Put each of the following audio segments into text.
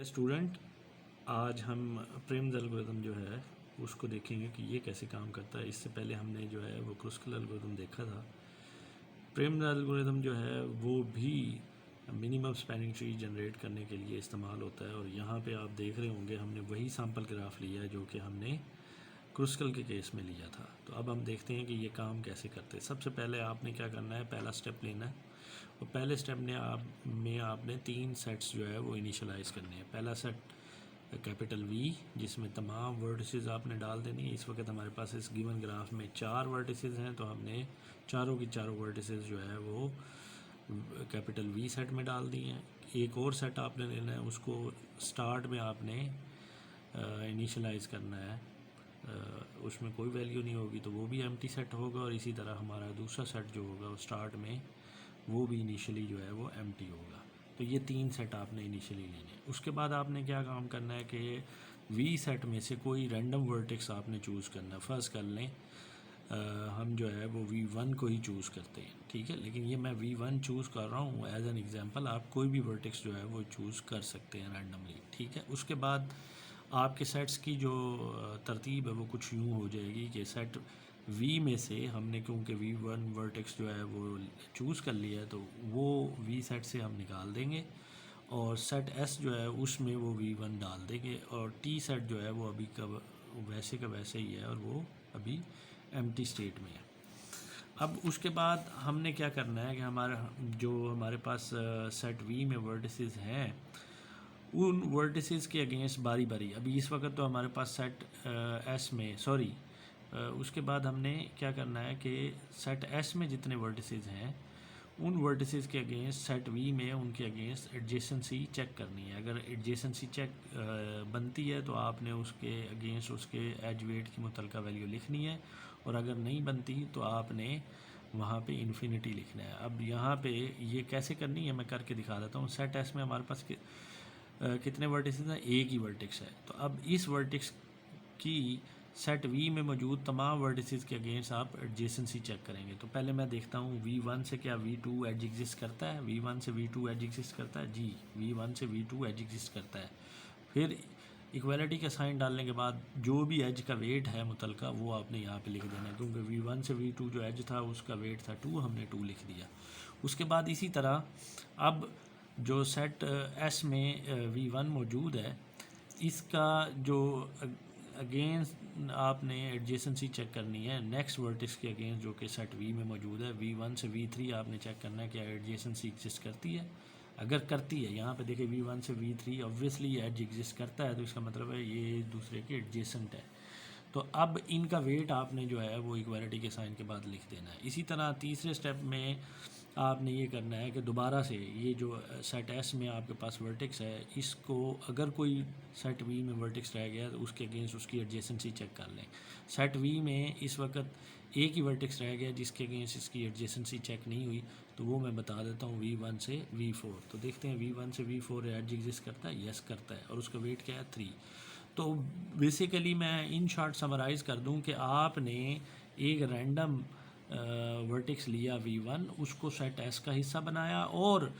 Student, आज हम Prem's algorithm जो है उसको देखेंगे कि ये कैसे काम करता है। इससे पहले हमने जो है वो क्रुस्कल एल्गोरिथम देखा था। प्रेम्स एल्गोरिथम जो है वो भी मिनिमम स्पैनिंग ट्री जनरेट करने के लिए इस्तेमाल होता है, और यहाँ पे आप देख रहे होंगे हमने वही सैम्पल ग्राफ लिया है जो कि हमने क्रुस्कल के केस में लिया था। तो अब हम देखते हैं कि ये काम कैसे करते हैं। सबसे पहले आपने क्या करना है, पहला स्टेप लेना है, और पहले स्टेप में आपने 3 सेट्स जो है वो इनिशियलाइज़ करने हैं। पहला सेट कैपिटल वी, जिसमें तमाम वर्टिसेस आपने डाल देनी है। इस वक्त हमारे पास इस गिवन ग्राफ में 4 वर्टिसेस हैं, तो हमने चारों की चारों वर्टिसेस जो है वो कैपिटल वी सेट में डाल दी हैं। एक और सेट आपने लेना है, उसको स्टार्ट में आपने इनिशियलाइज़ करना है। उसमें कोई वैल्यू नहीं होगी तो वो भी एम्प्टी सेट होगा, और इसी तरह हमारा दूसरा सेट जो होगा वो स्टार्ट में वो भी इनिशियली जो है वो एम्प्टी होगा। तो ये 3 सेट आपने इनिशियली लेने। उसके बाद आपने क्या काम करना है कि वी सेट में से कोई रैंडम वर्टेक्स आपने चूज़ करना है। फ़र्ज़ कर लें हम जो है वो V1 को ही चूज़ करते हैं, ठीक है। लेकिन ये मैं V1 चूज़ कर रहा हूँ एज एन एग्जांपल। आप कोई भी वर्टेक्स जो है वो चूज़ कर सकते हैं रैंडमली, ठीक है। उसके बाद आपके सेट्स की जो तरतीब है वो कुछ यूँ हो जाएगी कि सेट V में से हमने, क्योंकि V1 वर्टेक्स जो है वो चूज़ कर लिया है, तो वो V सेट से हम निकाल देंगे, और सेट S जो है उसमें वो V1 डाल देंगे, और T सेट जो है वो अभी का वैसे का वैसे ही है, और वो अभी एम्प्टी स्टेट में है। अब उसके बाद हमने क्या करना है कि हमारे पास सेट V में वर्टिसेस हैं, उन वर्टिसेस के अगेंस्ट बारी बारी, अभी इस वक्त तो हमारे पास सेट एस में उसके बाद हमने क्या करना है कि सेट एस में जितने वर्टिसेस हैं उन वर्टिसेस के अगेंस्ट सेट वी में उनके अगेंस्ट एडजेसेंसी चेक करनी है। अगर एडजेसेंसी चेक बनती है तो आपने उसके अगेंस्ट उसके एज वेट की मुतलका वैल्यू लिखनी है, और अगर नहीं बनती तो आपने वहाँ पे इन्फिनिटी लिखना है। अब यहाँ पे ये कैसे करनी है मैं करके दिखा देता हूँ। सेट एस में हमारे पास कितने वर्टिसेस हैं, एक ही वर्टेक्स है। तो अब इस वर्टेक्स की सेट वी में मौजूद तमाम वर्टिसेस के अगेंस्ट आप एडजेसेंसी चेक करेंगे। तो पहले मैं देखता हूँ V1 से क्या V2 एज एग्जिस्ट करता है। V1 से V2 एज एग्जिस्ट करता है जी, V1 से V2 एज एग्जिस्ट करता है। फिर इक्वालिटी का साइन डालने के बाद जो भी एज का वेट है मुतलका वो आपने यहाँ पे लिख देना है, क्योंकि V1 से V2 जो एज था उसका वेट था 2, हमने 2 लिख दिया। उसके बाद इसी तरह अब जो सेट एस में V1 मौजूद है, इसका जो अगेंस्ट आपने एडजेसेंसी चेक करनी है नेक्स्ट वर्टिक्स के अगेंस्ट जो कि सेट वी में मौजूद है। V1 से V3 आपने चेक करना है क्या एडजेसेंसी एग्जिस्ट करती है। अगर करती है, यहाँ पे देखिए V1 से V3 ऑब्वियसली एज एग्जिस्ट करता है, तो इसका मतलब है ये दूसरे के एडजेसेंट है। तो अब इनका वेट आपने जो है वो इक्वालिटी के साइन के बाद लिख देना है। इसी तरह तीसरे स्टेप में आपने ये करना है कि दोबारा से ये जो सेट एस में आपके पास वर्टेक्स है, इसको अगर कोई सेट वी में वर्टेक्स रह गया तो उसके अगेंस्ट उसकी एडजेसेंसी चेक कर लें। सेट वी में इस वक्त एक ही वर्टेक्स रह गया जिसके अगेंस्ट इसकी एडजेसेंसी चेक नहीं हुई, तो वो मैं बता देता हूँ V1 से V4। तो देखते हैं V1 से V4 एज एग्जिस्ट करता है, यस करता है, और उसका वेट क्या है 3। तो बेसिकली मैं इन शॉर्ट समराइज़ कर दूं कि आपने एक रैंडम वर्टेक्स लिया V1, उसको सेट एस का हिस्सा बनाया, और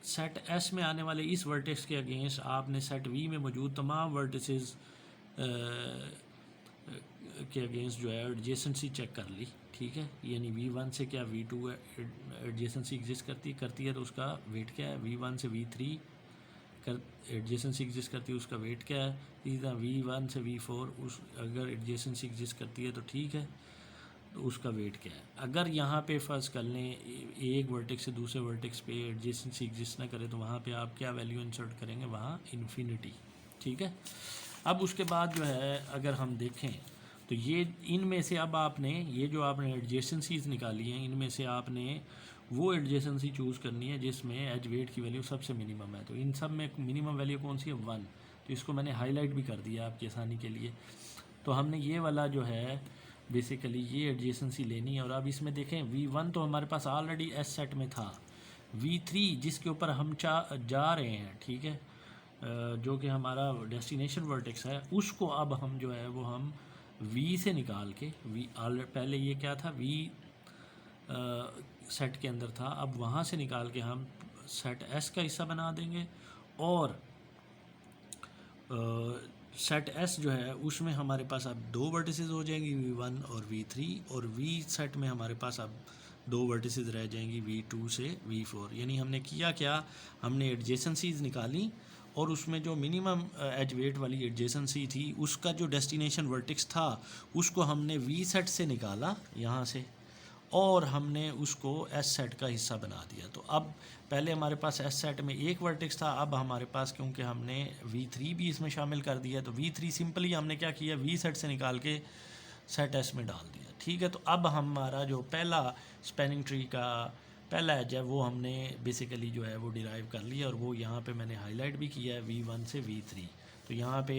सेट एस में आने वाले इस वर्टेक्स के अगेंस्ट आपने सेट वी में मौजूद तमाम वर्टिसेस के अगेंस्ट जो है एडजेसेंसी चेक कर ली, ठीक है। यानी V1 से क्या V2 एडजेसेंसी एग्जिस्ट करती है, तो उसका वेट क्या है। V1 से V3 कर एडजेसेंसी एग्जिस्ट करती है, उसका वेट क्या है। इसी तरह V1 से V4 उस अगर एडजेसेंसी एग्जिस्ट करती है तो ठीक है, तो उसका वेट क्या है। अगर यहाँ पे फर्स्ट कर लें एक वर्टेक्स से दूसरे वर्टेक्स पे एडजेसेंसी एग्जिस्ट ना करे, तो वहाँ पे आप क्या वैल्यू इंसर्ट करेंगे, वहाँ इन्फिनिटी, ठीक है। अब उसके बाद जो है अगर हम देखें तो ये इनमें से अब आपने ये जो आपने एडजेसेंसीज निकाली हैं, इनमें से आपने वो एडजेसेंसी चूज़ करनी है जिसमें एज वेट की वैल्यू सबसे मिनिमम है। तो इन सब में मिनिमम वैल्यू कौन सी है, 1। तो इसको मैंने हाईलाइट भी कर दिया आपकी आसानी के लिए। तो हमने ये वाला जो है बेसिकली ये एडजेसेंसी लेनी है। और अब इसमें देखें V1 तो हमारे पास ऑलरेडी एस सेट में था, V3 जिसके ऊपर हम जा रहे हैं, ठीक है, जो कि हमारा डेस्टिनेशन वर्टेक्स है, उसको अब हम जो है वो हम V से निकाल के पहले ये क्या था V सेट के अंदर था, अब वहाँ से निकाल के हम सेट एस का हिस्सा बना देंगे, और सेट एस जो है उसमें हमारे पास अब दो वर्टिसेस हो जाएंगी V1 और V3, और वी सेट में हमारे पास अब दो वर्टिसेस रह जाएंगी V2 से V4। यानी हमने किया क्या, हमने एडजेसेंसीज निकाली और उसमें जो मिनिमम एज वेट वाली एडजेसेंसी थी उसका जो डेस्टिनेशन वर्टेक्स था उसको हमने वी सेट से निकाला यहाँ से, और हमने उसको एस सेट का हिस्सा बना दिया। तो अब पहले हमारे पास एस सेट में एक वर्टेक्स था, अब हमारे पास क्योंकि हमने V3 भी इसमें शामिल कर दिया तो V3 सिंपली हमने क्या किया, वी सेट से निकाल के सेट एस में डाल दिया। ठीक है, तो अब हमारा जो पहला स्पैनिंग ट्री का पहला एज है वो हमने बेसिकली जो है वो डिराइव कर लिया, और वो यहाँ पे मैंने हाईलाइट भी किया है V1 से V3। तो यहाँ पे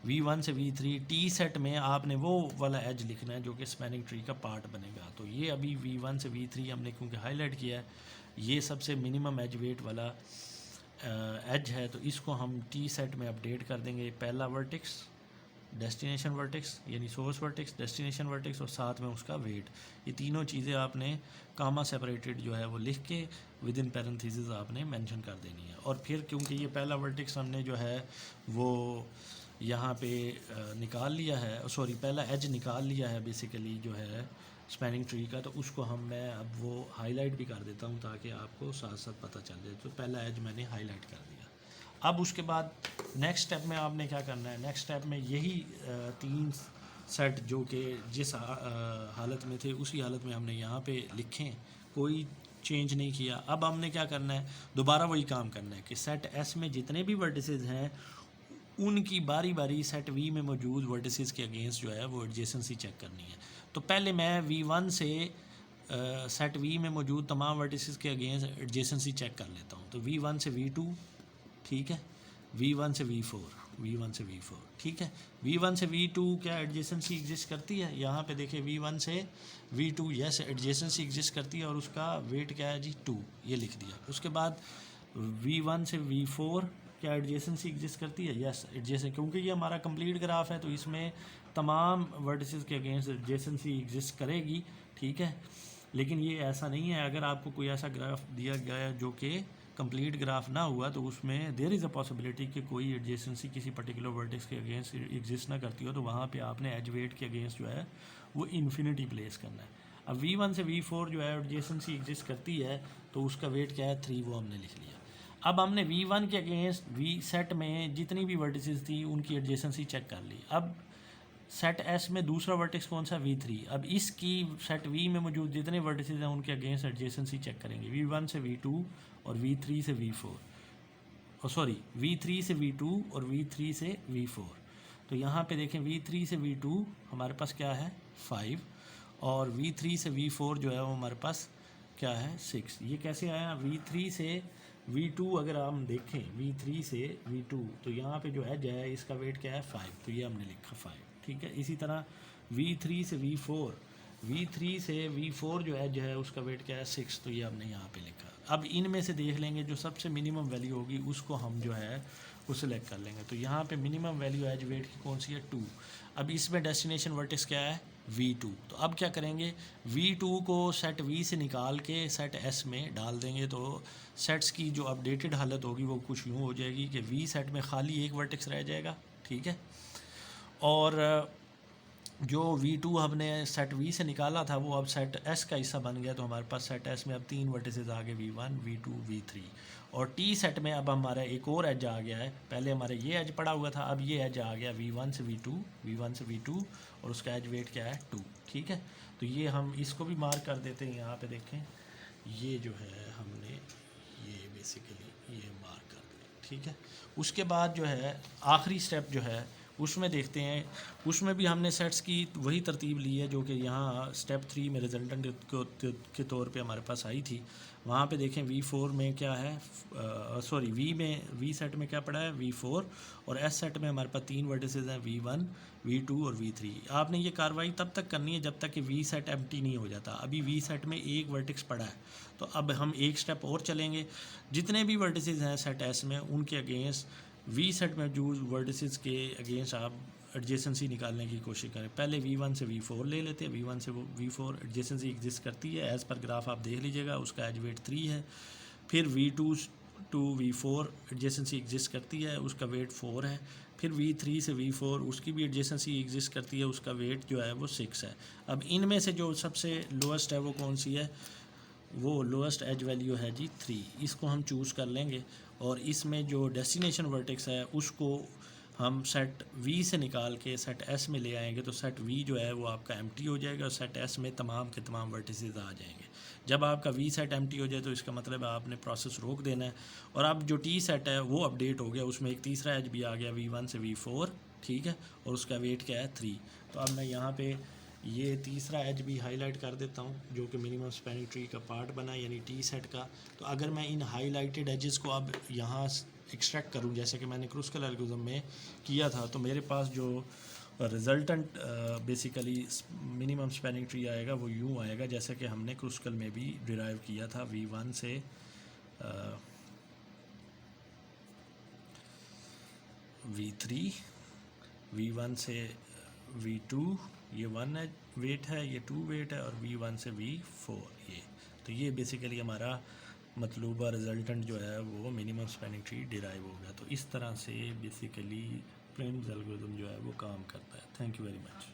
V1 से V3 टी सेट में आपने वो वाला एज लिखना है जो कि स्पैनिंग ट्री का पार्ट बनेगा। तो ये अभी V1 से V3 हमने क्योंकि हाईलाइट किया है, ये सबसे मिनिमम एज वेट वाला एज है, तो इसको हम टी सेट में अपडेट कर देंगे। पहला वर्टेक्स, डेस्टिनेशन वर्टेक्स यानी सोर्स वर्टेक्स, डेस्टिनेशन वर्टेक्स और साथ में उसका वेट, ये तीनों चीज़ें आपने कामा सेपरेटेड जो है वो लिख के विद इन पैरेंथेसिस आपने मेंशन कर देनी है। और फिर क्योंकि ये पहला वर्टेक्स हमने जो है वो यहाँ पे निकाल लिया है, सॉरी पहला एज निकाल लिया है बेसिकली जो है स्पैनिंग ट्री का, तो उसको मैं अब वो हाईलाइट भी कर देता हूँ ताकि आपको साथ साथ पता चल जाए। तो पहला एज मैंने हाईलाइट कर दिया। अब उसके बाद नेक्स्ट स्टेप में आपने क्या करना है, नेक्स्ट स्टेप में यही तीन सेट जो कि जिस हालत में थे उसी हालत में हमने यहाँ पे लिखे, कोई चेंज नहीं किया। अब हमने क्या करना है, दोबारा वही काम करना है कि सेट एस में जितने भी वर्टिसेस हैं उनकी बारी बारी सेट वी में मौजूद वर्टिसेस के अगेंस्ट जो है वो एडजेसेंसी चेक करनी है। तो पहले मैं V1 से सेट वी में मौजूद तमाम वर्टिसेस के अगेंस्ट एडजेसेंसी चेक कर लेता हूँ। तो V1 से V2, ठीक है, V1 से V4, V1 से V4, ठीक है। V1 से V2 क्या एडजेसेंसी एग्जिस्ट करती है, यहाँ पे देखिए V1 से V2 यस एडजेसेंसी एग्जिस्ट करती है और उसका वेट क्या है जी 2, ये लिख दिया। उसके बाद V1 से V4 क्या एडजेसेंसी एग्जिस्ट करती है, यस एडजेसेंसी, क्योंकि ये हमारा कंप्लीट ग्राफ है तो इसमें तमाम वर्टिसेस के अगेंस्ट एडजेसेंसी एग्जिस्ट करेगी, ठीक है। लेकिन ये ऐसा नहीं है, अगर आपको कोई ऐसा ग्राफ दिया गया है जो कि कंप्लीट ग्राफ ना हुआ तो उसमें देयर इज़ अ पॉसिबिलिटी कि कोई एडजेसेंसी किसी पर्टिकुलर वर्टेक्स के अगेंस्ट एग्जिस्ट ना करती हो, तो वहाँ पे आपने एज वेट के अगेंस्ट जो है वो इन्फिनिटी प्लेस करना है। अब V1 से V4 जो है एडजेसेंसी एग्जिस्ट करती है तो उसका वेट क्या है 3, वो हमने लिख लिया। अब हमने V1 के अगेंस्ट वी सेट में जितनी भी वर्टिसेस थी उनकी एडजेसेंसी चेक कर ली। अब सेट एस में दूसरा वर्टेक्स कौन सा, V3। अब इसकी सेट V में मौजूद जितने वर्टिसेस हैं उनके अगेंस्ट एडजेसेंसी चेक करेंगे, V1 से V2 और V3 से V4, और सॉरी V3 से V2 और V3 से V4। तो यहाँ पे देखें V3 से V2 हमारे पास क्या है 5, और V3 से V4 जो है वो हमारे पास क्या है 6। ये कैसे आया, V3 से V2 अगर हम देखें V3 से V2 तो यहाँ पे जो एज है इसका वेट क्या है 5, तो ये हमने लिखा 5, ठीक है। इसी तरह V3 से V4, V3 से V4 जो एज है उसका वेट क्या है 6, तो ये हमने यहाँ पे लिखा। अब इनमें से देख लेंगे जो सबसे मिनिमम वैल्यू होगी उसको हम जो है वो सिलेक्ट कर लेंगे। तो यहाँ पे मिनिमम वैल्यू एज वेट की कौन सी है 2। अब इसमें डेस्टिनेशन वर्टेक्स क्या है V2। तो अब क्या करेंगे, V2 को सेट V से निकाल के सेट S में डाल देंगे, तो सेट्स की जो अपडेटेड हालत होगी वो कुछ यूँ हो जाएगी कि V सेट में खाली एक वर्टेक्स रह जाएगा, ठीक है। और जो V2 हमने सेट V से निकाला था वो अब सेट S का हिस्सा बन गया, तो हमारे पास सेट S में अब 3 वर्टिसेस आ गए V1, V2, V3। और T सेट में अब हमारा एक और एज आ गया है, पहले हमारे ये एज पड़ा हुआ था, अब ये एज आ गया V1 से V2, V1 से V2, और उसका एज वेट क्या है 2, ठीक है। तो ये हम इसको भी मार्क कर देते हैं, यहाँ पे देखें ये जो है हमने ये बेसिकली ये मार्क कर दिया, ठीक है। उसके बाद जो है आखिरी स्टेप जो है उसमें देखते हैं, उसमें भी हमने सेट्स की वही तरतीब ली है जो कि यहाँ स्टेप 3 में रिजल्टेंट के तौर पे हमारे पास आई थी। वहाँ पे देखें V4 में क्या है, सॉरी V सेट में क्या पड़ा है V4, और S सेट में हमारे पास 3 वर्टिसेस हैं V1, V2 और V3। आपने ये कार्रवाई तब तक करनी है जब तक कि V सेट एम्प्टी नहीं हो जाता। अभी V सेट में एक वर्टिक्स पड़ा है, तो अब हम एक स्टेप और चलेंगे, जितने भी वर्टिसेस हैं सेट S में उनके अगेंस्ट V सेट में मौजूद वर्टिसेस के अगेंस्ट आप एडजेसेंसी निकालने की कोशिश करें। पहले V1 से V4 ले लेते हैं, V1 से V4 एडजेसेंसी एग्जिस्ट करती है, एज़ पर ग्राफ आप देख लीजिएगा, उसका एज वेट 3 है। फिर V2 to V4 adjacency exist करती है, उसका वेट 4 है। फिर V3 से V4 उसकी भी एडजेसेंसी एग्जिस्ट करती है, उसका वेट जो है वो 6 है। अब इनमें से जो सबसे लोएस्ट है वो कौन सी है? वो लोएस्ट एज वैल्यू है जी 3। इसको हम चूज़ कर लेंगे और इसमें जो डेस्टिनेशन वर्टेक्स है उसको हम सेट V से निकाल के सेट S में ले आएंगे, तो सेट V जो है वो आपका एम्प्टी हो जाएगा और सेट S में तमाम के तमाम वर्टिसेस आ जाएंगे। जब आपका V सेट एम्प्टी हो जाए तो इसका मतलब है आपने प्रोसेस रोक देना है। और अब जो T सेट है वो अपडेट हो गया, उसमें एक तीसरा एज भी आ गया V1 से V4, ठीक है, और उसका वेट क्या है 3। तो अब मैं यहाँ पे ये तीसरा एज भी हाईलाइट कर देता हूँ जो कि मिनिमम स्पैनिंग ट्री का पार्ट बना, यानी टी सेट का। तो अगर मैं इन हाईलाइटेड एजेस को अब यहाँ एक्सट्रैक्ट करूँ जैसे कि मैंने क्रूस्कल एल्गोरिथम में किया था, तो मेरे पास जो resultant basically minimum spanning tree आएगा वो यूँ आएगा जैसे कि हमने क्रूस्कल में भी डिराइव किया था। V1 से V3, V1 से V2, ये 1 है वेट है, ये 2 वेट है, और V1 से V4 ये। तो ये बेसिकली हमारा मतलूबा रिजल्टेंट जो है वो मिनिमम स्पैनिंग ट्री डिराइव हो गया। तो इस तरह से बेसिकली प्रेम्स एल्गोरिथम जो है वो काम करता है। Thank you very much.